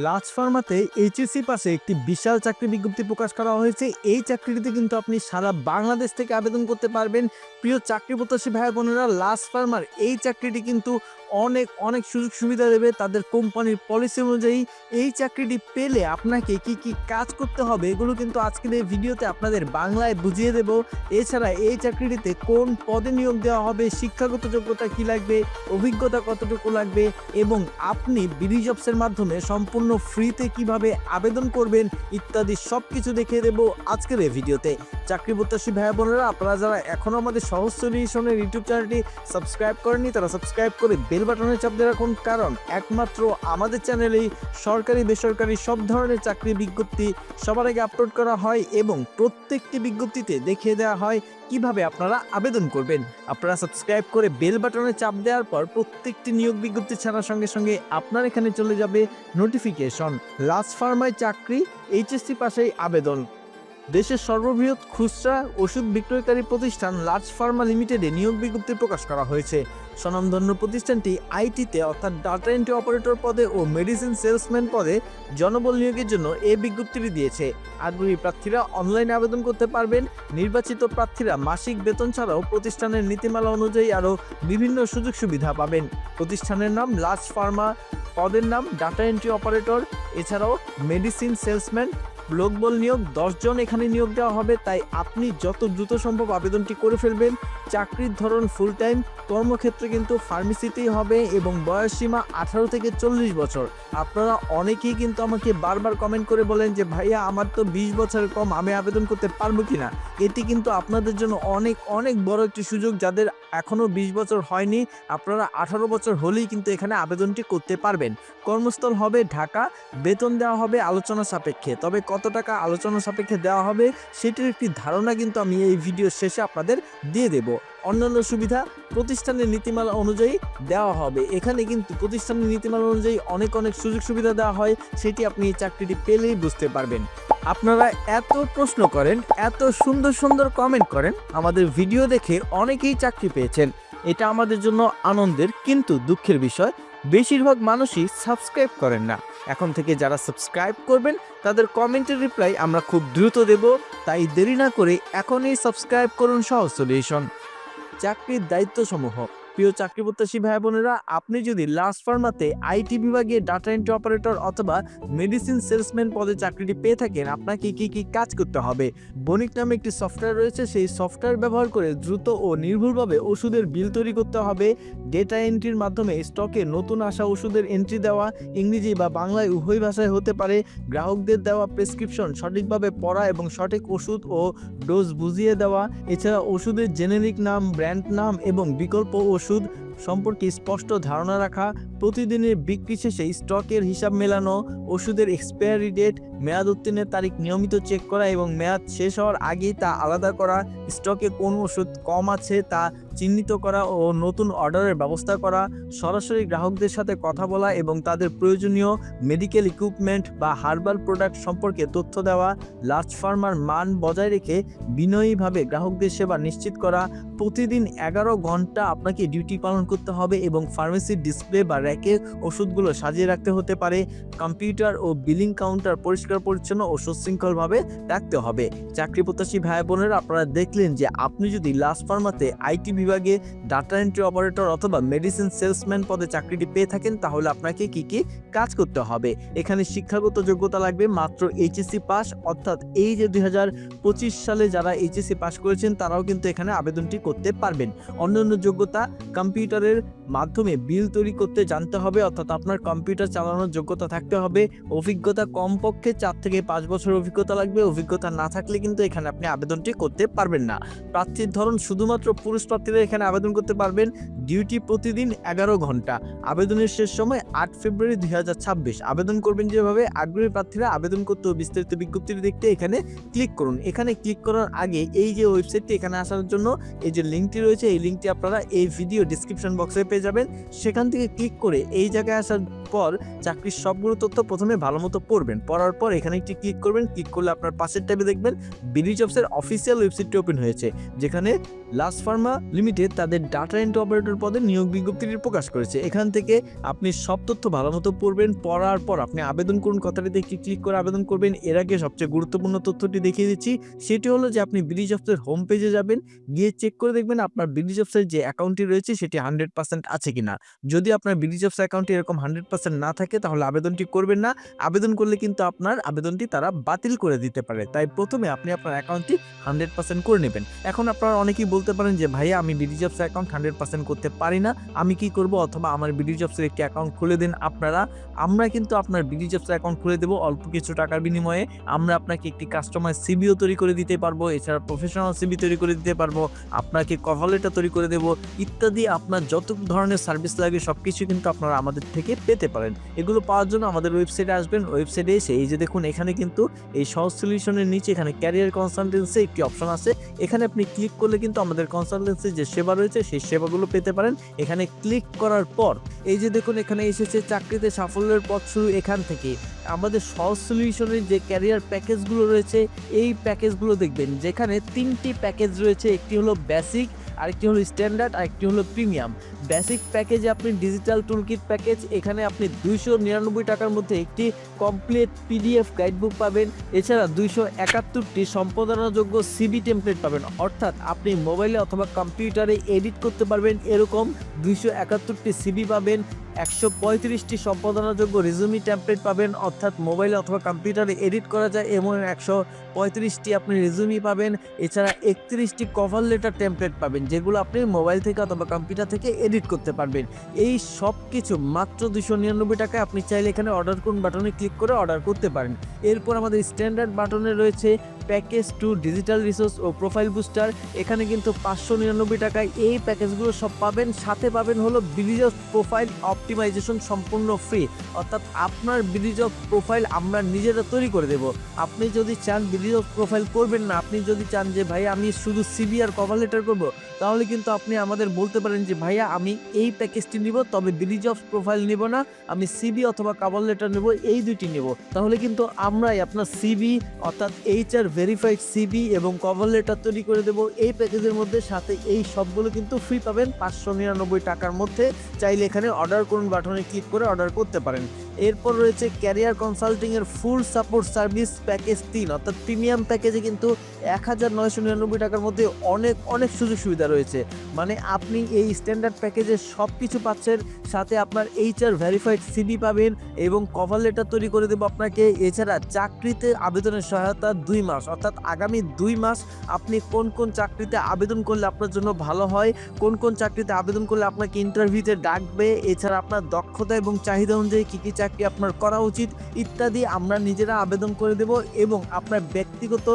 Large ফার্মাতে HSC পাশে একটি বিশাল চাকরি বিজ্ঞপ্তি প্রকাশ করা হয়েছে। এই চাকরিটিতে কিন্তু আপনি সারা বাংলাদেশ থেকে আবেদন করতে পারবেন। প্রিয় চাকরি প্রত্যাশী ভাই বোনেরা, লার্জ ফার্মার এই চাকরিটি কিন্তু অনেক অনেক সুযোগ সুবিধা দেবে তাদের কোম্পানির পলিসি অনুযায়ী। এই চাকরিটি পেলে আপনাকে কি কি কাজ করতে হবে এগুলো কিন্তু আজকের এই ভিডিওতে আপনাদের বাংলায় বুঝিয়ে দেব। এছাড়া এই চাকরিটিতে কোন পদে নিয়োগ দেওয়া হবে, শিক্ষাগত যোগ্যতা কি লাগবে, অভিজ্ঞতা কতটুকু লাগবে এবং আপনি বিডি জবসের মাধ্যমে সম্পূর্ণ ফ্রিতে কিভাবে আবেদন করবেন ইত্যাদি সবকিছু দেখিয়ে দেব আজকের এই ভিডিওতে। চাকরি প্রত্যাশী ভাই বোনেরা, আপনারা যারা এখনো আমাদের সহজ সলিউশনের ইউটিউব চ্যানেলটি সাবস্ক্রাইব করেননি তারা সাবস্ক্রাইব করে বেল বাটনে চাপ দিয়ে রাখুন, কারণ একমাত্র আমাদের চ্যানেলেই সরকারি বেসরকারি সব ধরনের চাকরি বিজ্ঞপ্তি সবার আগে আপলোড করা হয় এবং প্রত্যেকটি বিজ্ঞপ্তিতে দেখিয়ে দেওয়া হয় কিভাবে আপনারা আবেদন করবেন। আপনারা সাবস্ক্রাইব করে বেল বাটনে চাপ দেওয়ার পর প্রত্যেকটি নিয়োগ বিজ্ঞপ্তি ছাড়ার সঙ্গে সঙ্গে আপনার এখানে চলে যাবে নোটিফিকেশন। লার্জ ফার্মায় চাকরি, এইচএসসি পাশেই আবেদন। দেশের সর্ববৃহৎ খুচরা ওষুধ বিক্রয়কারী প্রতিষ্ঠান লার্জ ফার্মা লিমিটেডে নিয়োগ বিজ্ঞপ্তি প্রকাশ করা হয়েছে। স্বনামধন্য প্রতিষ্ঠানটি আইটিতে অর্থাৎ ডাটা এন্ট্রি অপারেটর পদে ও মেডিসিন সেলসম্যান পদে জনবল নিয়োগের জন্য এই বিজ্ঞপ্তিটি দিয়েছে। আগ্রহী প্রার্থীরা অনলাইনে আবেদন করতে পারবেন। নির্বাচিত প্রার্থীরা মাসিক বেতন ছাড়াও প্রতিষ্ঠানের নীতিমালা অনুযায়ী আরও বিভিন্ন সুযোগ সুবিধা পাবেন। প্রতিষ্ঠানের নাম লার্জ ফার্মা, পদের নাম ডাটা এন্ট্রি অপারেটর, এছাড়াও মেডিসিন সেলসম্যান। লোকবল নিয়োগ 10 জন এখানে নিয়োগ দেওয়া হবে, তাই আপনি যত দ্রুত সম্ভব আবেদনটি করে ফেলবেন। চাকরির ধরন ফুল টাইম, কর্মক্ষেত্রে কিন্তু ফার্মেসিতেই হবে এবং বয়সসীমা 18 থেকে 40 বছর। আপনারা অনেকেই কিন্তু আমাকে বারবার কমেন্ট করে বলেন যে ভাইয়া আমার তো 20 বছরের কম, আমি আবেদন করতে পারবো কিনা। এটি কিন্তু আপনাদের জন্য অনেক অনেক বড় একটি সুযোগ। যাদের এখনও 20 বছর হয়নি, আপনারা 18 বছর হলেই কিন্তু এখানে আবেদনটি করতে পারবেন। কর্মস্থল হবে ঢাকা, বেতন দেওয়া হবে আলোচনা সাপেক্ষে। তবে কত টাকা আলোচনা সাপেক্ষে দেওয়া হবে সেটির একটি ধারণা কিন্তু আমি এই ভিডিওর শেষে আপনাদের দিয়ে দেব। অন্যান্য সুবিধা প্রতিষ্ঠানের নীতিমালা অনুযায়ী দেওয়া হবে। এখানে কিন্তু প্রতিষ্ঠানের নীতিমালা অনুযায়ী অনেক অনেক সুযোগ সুবিধা দেওয়া হয়, সেটি আপনি এই চাকরিটি পেলেই বুঝতে পারবেন। আপনারা এত প্রশ্ন করেন, এত সুন্দর সুন্দর কমেন্ট করেন, আমাদের ভিডিও দেখে অনেকেই চাকরি পেয়েছেন। এটা আমাদের জন্য আনন্দের কিন্তু দুঃখের বিষয়, বেশিরভাগ মানুষই সাবস্ক্রাইব করেন না। এখন থেকে যারা সাবস্ক্রাইব করবেন তাদের কমেন্টের রিপ্লাই আমরা খুব দ্রুত দেব, তাই দেরি না করে এখনই সাবস্ক্রাইব করুন সহজ সলিউশন। চাকরির দায়িত্বসমূহ। প্রিয় চাকরি প্রত্যাশী ভাই বোনেরা, আপনি যদি লার্জ ফার্মাতে আইটি বিভাগে ডাটা এন্ট্রি অপারেটর অথবা মেডিসিন সেলসম্যান পদে চাকরিটি পেয়ে থাকেন, আপনাকে কি কি কাজ করতে হবে। বণিক নামে একটি সফটওয়্যার রয়েছে, সেই সফটওয়্যার ব্যবহার করে দ্রুত ও নির্ভুলভাবে ওষুধের বিল তৈরি করতে হবে। ডেটা এন্ট্রির মাধ্যমে স্টকে নতুন আসা ওষুধের এন্ট্রি দেওয়া, ইংরেজি বা বাংলায় উভয় ভাষায় হতে পারে। গ্রাহকদের দেওয়া প্রেসক্রিপশন সঠিকভাবে পড়া এবং সঠিক ওষুধ ও ডোজ বুঝিয়ে দেওয়া। এছাড়া ওষুধের জেনেরিক নাম, ব্র্যান্ড নাম এবং বিকল্প ওষুধ সম্পর্কে স্পষ্ট ধারণা রাখা। প্রতিদিনের বিক্রি শেষে স্টকের হিসাব মেলানো, ওষুধের এক্সপায়ারি ডেট, মেয়াদ উত্তীর্ণের তারিখ নিয়মিত চেক করা এবং মেয়াদ শেষ হওয়ার আগেই তা আলাদা করা। স্টকে কোন ওষুধ কম আছে তা চিহ্নিত করা ও নতুন অর্ডারের ব্যবস্থা করা। সরাসরি গ্রাহকদের সাথে কথা বলা এবং তাদের প্রয়োজনীয় মেডিকেল ইকুইপমেন্ট বা হার্বাল প্রোডাক্ট সম্পর্কে তথ্য দেওয়া। লার্জ ফার্মার মান বজায় রেখে বিনয়ীভাবে গ্রাহকদের সেবা নিশ্চিত করা। প্রতিদিন 11 ঘন্টা আপনাকে ডিউটি পালন করতে হবে এবং ফার্মেসির ডিসপ্লে বা র্যাকে ওষুধগুলো সাজিয়ে রাখতে হতে পারে। কম্পিউটার ও বিলিং কাউন্টার পরিষ্কার পরিচ্ছন্ন ও সুশৃঙ্খলভাবে রাখতে হবে। চাকরি প্রত্যাশী ভাই বোনেরা, আপনারা দেখলেন যে আপনি যদি লার্জ ফার্মাতে আইটি বিভাগে ডাটা এন্ট্রি অপারেটর অথবা মেডিসিন সেলসম্যান পদে চাকরিটি পেয়ে থাকেন, তাহলে আপনাকে কি কি কাজ করতে হবে। এখানে শিক্ষাগত যোগ্যতা লাগবে মাত্র এইচএসসি পাস, অর্থাৎ এই যে 2025 সালে যারা এইচএসসি পাস করেছেন তারাও কিন্তু এখানে আবেদনটি করতে পারবেন। অন্যান্য যোগ্যতা, কম্পিউটারের মাধ্যমে বিল তৈরি করতে জানতে হবে, অর্থাৎ আপনার কম্পিউটার চালানোর যোগ্যতা থাকতে হবে। অভিজ্ঞতা কমপক্ষে 4 থেকে 5 বছর অভিজ্ঞতা লাগবে। অভিজ্ঞতা না থাকলে কিন্তু এখানে আপনি আবেদনটি করতে পারবেন না। প্রার্থীর ধরন শুধুমাত্র পুরুষ প্রার্থীরা এখানে আবেদন করতে পারবেন। ডিউটি প্রতিদিন 11 ঘন্টা। আবেদনের শেষ সময় 8 ফেব্রুয়ারি 2026। আবেদন করবেন যেভাবে, আগ্রহী প্রার্থীরা আবেদন করতে ও বিস্তারিত বিজ্ঞপ্তিটি দেখতে এখানে ক্লিক করুন। এখানে ক্লিক করার আগে এই যে ওয়েবসাইটটি, এখানে আসার জন্য এই যে লিঙ্কটি রয়েছে, এই লিঙ্কটি আপনারা এই ভিডিও ডিসক্রিপশন বক্সে পেয়ে যাবেন। সেখান থেকে ক্লিক করে এই জায়গায় আসার পর চাকরির সবগুলো তথ্য প্রথমে ভালো মতো পড়বেন। পড়ার পর পর এখানে একটি ক্লিক করবেন। ক্লিক করলে আপনার পাশের ট্যাবে দেখবেন বিডি জবসের অফিসিয়াল ওয়েবসাইটটি ওপেন হয়েছে, যেখানে লাস্ট ফার্মা লিমিটেড তাদের ডাটা এন্ট্রি অপারেটর পদে নিয়োগ বিজ্ঞপ্তিটি প্রকাশ করেছে। এখান থেকে আপনি সব তথ্য ভালো মতো পড়বেন, পড়ার পর আপনি আবেদন করুন কথাটিতে একটি ক্লিক করে আবেদন করবেন। এর আগে সবচেয়ে গুরুত্বপূর্ণ তথ্যটি দেখিয়ে দিচ্ছি, সেটি হলো যে আপনি বিডি জবসের হোম পেজে যাবেন, গিয়ে চেক করে দেখবেন আপনার বিডি জবসের যে অ্যাকাউন্টটি রয়েছে সেটি 100% আছে কিনা। যদি আপনার বিডি জবস অ্যাকাউন্টে এরকম 100% না থাকে তাহলে আবেদনটি করবেন না। আবেদন করলে কিন্তু আপনার আবেদনটি তারা বাতিল করে দিতে পারে। তাই প্রথমে আপনি আপনার অ্যাকাউন্টটি 100% করে নেবেন। এখন আপনারা অনেকেই বলতে পারেন যে ভাইয়া আমি বিডি জবস অ্যাকাউন্ট 100% করতে পারি না, আমি কি করব, অথবা আমার বিডি জবসের একটি অ্যাকাউন্ট খুলে দিন আমরা কিন্তু আপনার বিডি জবস অ্যাকাউন্ট খুলে দেব অল্প কিছু টাকার বিনিময়ে। আমরা আপনাকে একটি কাস্টমাইজ সিভিও তৈরি করে দিতে পারবো, এছাড়া প্রফেশনাল সিভি তৈরি করে দিতে পারবো, আপনাকে কভার লেটার তৈরি করে দেব ইত্যাদি। আপনার যত ধরনের সার্ভিস লাগে সবকিছু কিন্তু আপনারা আমাদের থেকে পেতে পারেন। এগুলো পাওয়ার জন্য আমাদের ওয়েবসাইটে আসবেন। ওয়েবসাইটে এসে এই যে দেখুন এখানে কিন্তু এই সহজ সলিউশনের নিচে এখানে ক্যারিয়ার কনসালটেন্সি একটি অপশন আছে, এখানে আপনি ক্লিক করলে কিন্তু আমাদের কনসালটেন্সি যে সেবা রয়েছে সেই সেবাগুলো পেতে পারেন। এখানে ক্লিক করার পর এই যে দেখুন এখানে এসেছে চাকরিতে সাফল্যের পথ শুরু। এখান থেকে আমাদের সহজ সলিউশনের যে ক্যারিয়ার প্যাকেজগুলো রয়েছে এই প্যাকেজগুলো দেখবেন, যেখানে 3টি প্যাকেজ রয়েছে, একটি হলো বেসিক, আরেকটি হলো স্ট্যান্ডার্ড, আরেকটি হলো প্রিমিয়াম। বেসিক প্যাকেজে আপনি ডিজিটাল টুলকিট প্যাকেজ, এখানে আপনি 299 টাকার মধ্যে একটি কমপ্লিট পিডিএফ গাইডবুক পাবেন, এছাড়া 271টি সম্পাদনাযোগ্য সিভি টেমপ্লেট পাবেন, অর্থাৎ আপনি মোবাইলে অথবা কম্পিউটারে এডিট করতে পারবেন এরকম 271টি সিভি পাবেন। 135টি সম্পাদনাযোগ্য রেজুমি টেমপ্লেট পাবেন, অর্থাৎ মোবাইলে অথবা কম্পিউটারে এডিট করা যায় এমন 135টি আপনি রেজুমি পাবেন। এছাড়া 31টি কভার লেটার টেমপ্লেট পাবেন, যেগুলো আপনি মোবাইল থেকে অথবা কম্পিউটার থেকে এডিট করতে পারবেন। এই সব কিছু মাত্র 299 টাকায় আপনি চাইলে এখানে অর্ডার করুন বাটনে ক্লিক করে অর্ডার করতে পারেন। এরপর আমাদের স্ট্যান্ডার্ড বাটনে রয়েছে প্যাকেজ 2 ডিজিটাল রিসোর্স ও প্রোফাইল বুস্টার। এখানে কিন্তু 599 টাকায় এই প্যাকেজগুলো সব পাবেন। সাথে পাবেন হলো বিডি জবস প্রোফাইল অপটিমাইজেশন সম্পূর্ণ ফ্রি, অর্থাৎ আপনার বিডি জবস প্রোফাইল আমরা নিজেরা তৈরি করে দেব। আপনি যদি চান বিডি জবস প্রোফাইল করবেন না, আপনি যদি চান যে ভাই আমি শুধু সিভি আর কভার লেটার করবো, তাহলে কিন্তু আপনি আমাদের বলতে পারেন যে ভাইয়া আমি এই প্যাকেজটি নিব, তবে বিডি জবস প্রোফাইল নিব না, আমি সিভি অথবা কভার লেটার নেব, এই দুইটি নেব। তাহলে কিন্তু আমরাই আপনার সিভি অর্থাৎ HR ভেরিফাইড সিভি এবং কভার লেটার তৈরি করে দেব এই প্যাকেজের মধ্যে। সাথে এই সবগুলো কিন্তু ফ্রি পাবেন 599 টাকার মধ্যে। চাইলে এখানে অর্ডার করুন বাটনে ক্লিক করে অর্ডার করতে পারেন। এরপর রয়েছে ক্যারিয়ার কনসাল্টিং এর ফুল সাপোর্ট সার্ভিস প্যাকেজ 3, অর্থাৎ প্রিমিয়াম প্যাকেজে কিন্তু 1999 টাকার মধ্যে অনেক সুযোগ সুবিধা রয়েছে। মানে আপনি এই স্ট্যান্ডার্ড প্যাকেজে সব কিছু পাচ্ছেন, সাথে আপনার HR ভেরিফাইড সিভি পাবেন এবং কভার লেটার তৈরি করে দেবো আপনাকে। এছাড়া চাকরিতে আবেদনের সহায়তা 2 মাস, অর্থাৎ আগামী 2 মাস আপনি কোন কোন চাকরিতে আবেদন করলে আপনার জন্য ভালো হয়, কোন কোন চাকরিতে আবেদন করলে আপনাকে ইন্টারভিউতে ডাকবে, এছাড়া আপনার দক্ষতা এবং চাহিদা অনুযায়ী কী কী চাকরি আপনার করা উচিত ইত্যাদি আমরা নিজেরা আবেদন করে দেব। এবং আপনার ব্যক্তিগত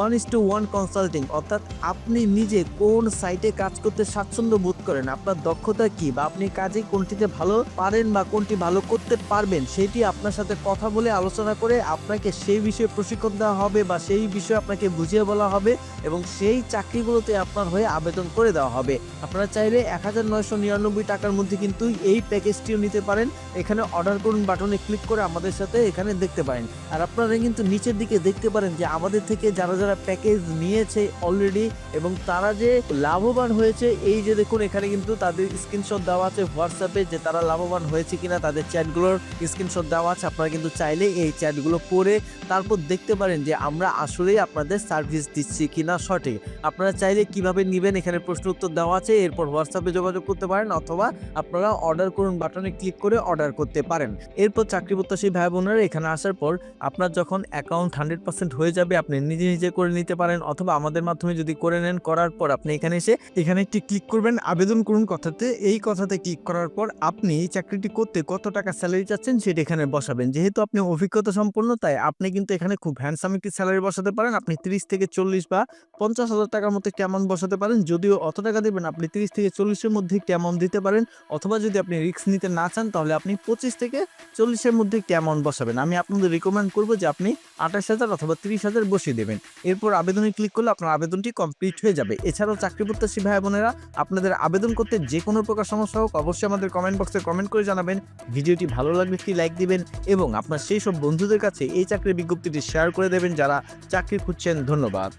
1:1 কনসাল্টিং, অর্থাৎ আপনি নিজে কোন সাইটে কাজ করতে স্বাচ্ছন্দ্য বোধ করেন, আপনার দক্ষতা কি, বা আপনি কাজে কোনটিতে ভালো পারেন বা কোনটি ভালো করতে পারবেন, সেটি আপনার সাথে কথা বলে আলোচনা করে আপনাকে সেই বিষয়ে প্রশিক্ষণ দেওয়া হবে বা সেই বিষয়ে আপনাকে বুঝিয়ে বলা হবে এবং সেই চাকরিগুলোতে আপনার হয়ে আবেদন করে দেওয়া হবে। আপনারা চাইলে 1999 টাকার মধ্যে কিন্তু এই প্যাকেজটিও নিতে পারেন। এখানে অর্ডার করুন বাটনে ক্লিক করে আমাদের সাথে এখানে দেখতে পারেন। আর আপনারা কিন্তু নিচের দিকে দেখতে পারেন যে আমাদের থেকে যারা প্যাকেজ নিয়েছে অলরেডি এবং তারা যে লাভবান হয়েছে, এই যে দেখুন এখানে কিন্তু তাদের স্ক্রিনশট দেওয়া আছে হোয়াটসঅ্যাপে, যে তারা লাভবান হয়েছে কিনা তাদের চ্যাটগুলোর স্ক্রিনশট দেওয়া আছে। আপনারা কিন্তু চাইলে এই চ্যাটগুলো পড়ে তারপর দেখতে পারেন যে আমরা আসলেই আপনাদের সার্ভিস দিচ্ছি কিনা সঠিক। আপনারা চাইলে কিভাবে নেবেন এখানে প্রশ্ন উত্তর দেওয়া আছে, এরপর হোয়াটসঅ্যাপে যোগাযোগ করতে পারেন অথবা আপনারা অর্ডার করুন বাটনে ক্লিক করে অর্ডার করতে পারেন। এরপর চাকরি প্রত্যাশী ভাই বোনেরা এখানে আসার পর আপনার যখন অ্যাকাউন্ট 100% হয়ে যাবে আপনি নিজে করে নিতে পারেন, অথবা আমাদের মাধ্যমে যদি করে নেন, করার পর আপনি এখানে এসে এখানে একটি ক্লিক করবেন আবেদন করুন কথাতে। এই কথাতে ক্লিক করার পর আপনি এই চাকরিটি করতে কত টাকা স্যালারি চাচ্ছেন সেটা এখানে বসাবেন। যেহেতু আপনি অভিজ্ঞতা সম্পন্ন, তাই আপনি কিন্তু এখানে খুব হ্যান্ডসাম একটি স্যালারি বসাতে পারেন। আপনি 30 থেকে 40 বা 50,000 টাকার মতো একটি অ্যামাউন্ট বসাতে পারেন। যদিও অত টাকা দেবেন, আপনি 30 থেকে 40-এর মধ্যে একটি অ্যামাউন্ট দিতে পারেন, অথবা যদি আপনি রিস্ক নিতে না চান তাহলে আপনি 25 থেকে 40-এর মধ্যে একটি অ্যামাউন্ট বসাবেন। আমি আপনাদের রিকমেন্ড করবো যে আপনি 28,000 অথবা 30,000 বসিয়ে দেবেন। এরপর আবেদনে ক্লিক করলে আপনার আবেদনটি কমপ্লিট হয়ে যাবে। এছাড়াও চাকরি প্রত্যাশী ভাই বোনেরা, আপনাদের আবেদন করতে যে কোনো প্রকার সমস্যা হোক অবশ্যই আমাদের কমেন্ট বক্সে কমেন্ট করে জানাবেন। ভিডিওটি ভালো লাগলে একটি লাইক দিবেন এবং আপনার সেই সব বন্ধুদের কাছে এই চাকরির বিজ্ঞপ্তিটি শেয়ার করে দেবেন যারা চাকরি খুঁজছেন। ধন্যবাদ।